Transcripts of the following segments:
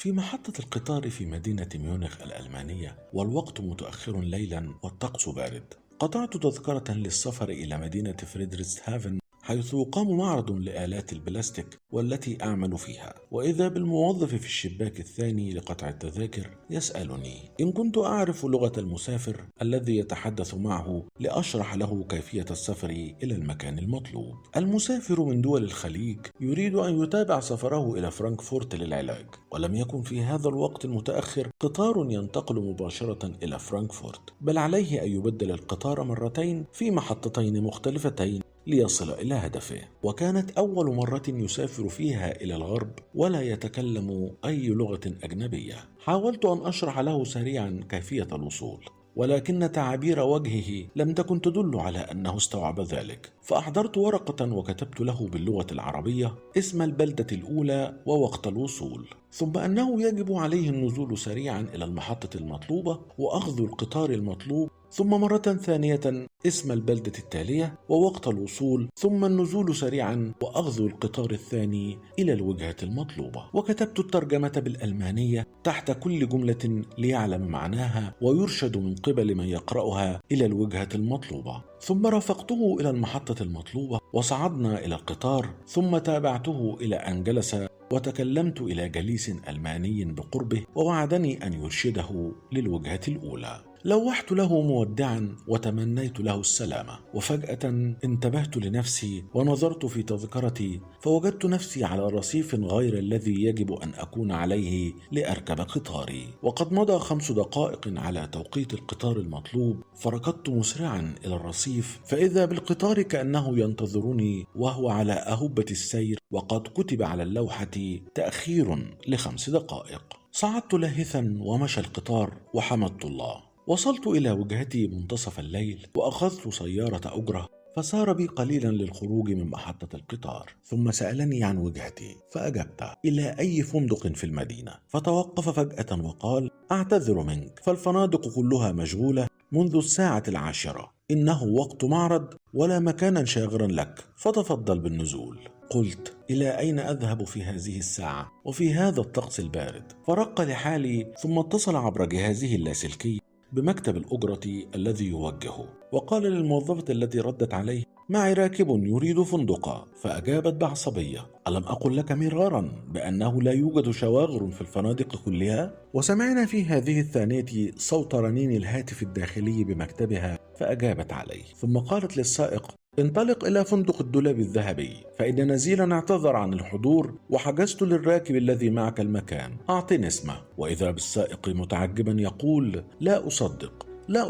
في محطة القطار في مدينة ميونخ الألمانية، والوقت متأخر ليلا والطقس بارد. قطعت تذكرة للسفر إلى مدينة فريدريتسهافن، حيث يقام معرض لآلات البلاستيك والتي أعمل فيها، وإذا بالموظف في الشباك الثاني لقطع التذاكر يسألني إن كنت أعرف لغة المسافر الذي يتحدث معه لأشرح له كيفية السفر إلى المكان المطلوب. المسافر من دول الخليج يريد أن يتابع سفره إلى فرانكفورت للعلاج، ولم يكن في هذا الوقت المتأخر قطار ينتقل مباشرة إلى فرانكفورت، بل عليه أن يبدل القطار مرتين في محطتين مختلفتين ليصل إلى هدفه. وكانت أول مرة يسافر فيها إلى الغرب ولا يتكلم أي لغة أجنبية. حاولت أن أشرح له سريعا كيفية الوصول، ولكن تعابير وجهه لم تكن تدل على أنه استوعب ذلك، فأحضرت ورقة وكتبت له باللغة العربية اسم البلدة الأولى ووقت الوصول، ثم أنه يجب عليه النزول سريعا إلى المحطة المطلوبة وأخذ القطار المطلوب، ثم مرة ثانية اسم البلدة التالية ووقت الوصول، ثم النزول سريعا وأخذ القطار الثاني إلى الوجهة المطلوبة. وكتبت الترجمة بالألمانية تحت كل جملة ليعلم معناها ويرشد من قبل من يقرأها إلى الوجهة المطلوبة. ثم رافقته إلى المحطة المطلوبة وصعدنا إلى القطار، ثم تابعته إلى أن جلس وتكلمت إلى جليس ألماني بقربه ووعدني أن يرشده للوجهة الأولى. لوحت له مودعا وتمنيت له السلامة، وفجأة انتبهت لنفسي ونظرت في تذكرتي فوجدت نفسي على رصيف غير الذي يجب أن أكون عليه لأركب قطاري، وقد مضى 5 دقائق على توقيت القطار المطلوب. فركضت مسرعا إلى الرصيف فإذا بالقطار كأنه ينتظرني وهو على أهبة السير، وقد كتب على اللوحة تأخير ل5 دقائق. صعدت لاهثا ومشى القطار وحمدت الله. وصلت إلى وجهتي منتصف الليل وأخذت سيارة أجرة، فسار بي قليلا للخروج من محطة القطار، ثم سألني عن وجهتي فأجبت إلى أي فندق في المدينة، فتوقف فجأة وقال أعتذر منك، فالفنادق كلها مشغولة منذ 10:00، إنه وقت معرض ولا مكانا شاغرا لك، فتفضل بالنزول. قلت إلى أين أذهب في هذه الساعة وفي هذا الطقس البارد؟ فرق لحالي ثم اتصل عبر جهازه اللاسلكي بمكتب الأجرة الذي يوجهه، وقال للموظفة التي ردت عليه معي راكب يريد فندقا، فأجابت بعصبية ألم أقل لك مرارا بأنه لا يوجد شواغر في الفنادق كلها؟ وسمعنا في هذه الثانية صوت رنين الهاتف الداخلي بمكتبها فأجابت عليه، ثم قالت للسائق انطلق إلى فندق الدولاب الذهبي، فإن نزيلا اعتذر عن الحضور وحجزت للراكب الذي معك المكان، أعطني اسمه. وإذا بالسائق متعجبا يقول لا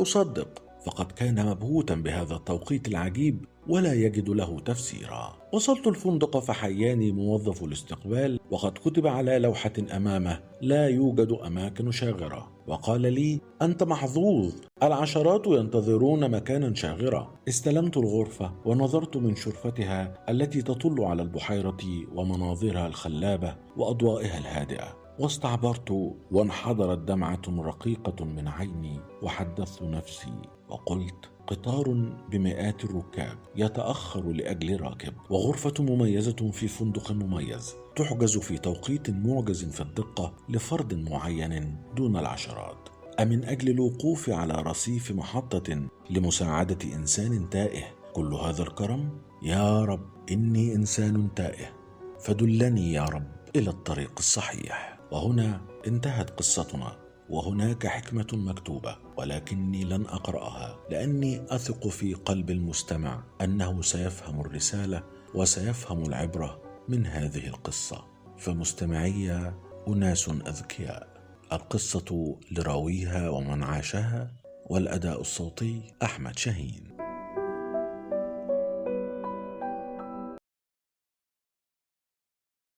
أصدق، فقد كان مبهوتا بهذا التوقيت العجيب ولا يجد له تفسيرا. وصلت الفندق فحياني موظف الاستقبال وقد كتب على لوحة أمامه لا يوجد أماكن شاغرة، وقال لي أنت محظوظ، العشرات ينتظرون مكانا شاغرا. استلمت الغرفة ونظرت من شرفتها التي تطل على البحيرة ومناظرها الخلابة وأضوائها الهادئة، واستعبرت وانحدرت دمعة رقيقة من عيني، وحدثت نفسي وقلت قطار بمئات الركاب يتأخر لأجل راكب، وغرفة مميزة في فندق مميز تحجز في توقيت معجز في الدقة لفرد معين دون العشرات، أمن أجل الوقوف على رصيف محطة لمساعدة إنسان تائه. كل هذا الكرم؟ يا رب إني إنسان تائه، فدلني يا رب إلى الطريق الصحيح. وهنا انتهت قصتنا، وهناك حكمة مكتوبة ولكني لن أقرأها، لأني أثق في قلب المستمع أنه سيفهم الرسالة وسيفهم العبرة من هذه القصة. فمستمعي أناس أذكياء، القصة لراويها ومن عاشها، والأداء الصوتي أحمد شاهين.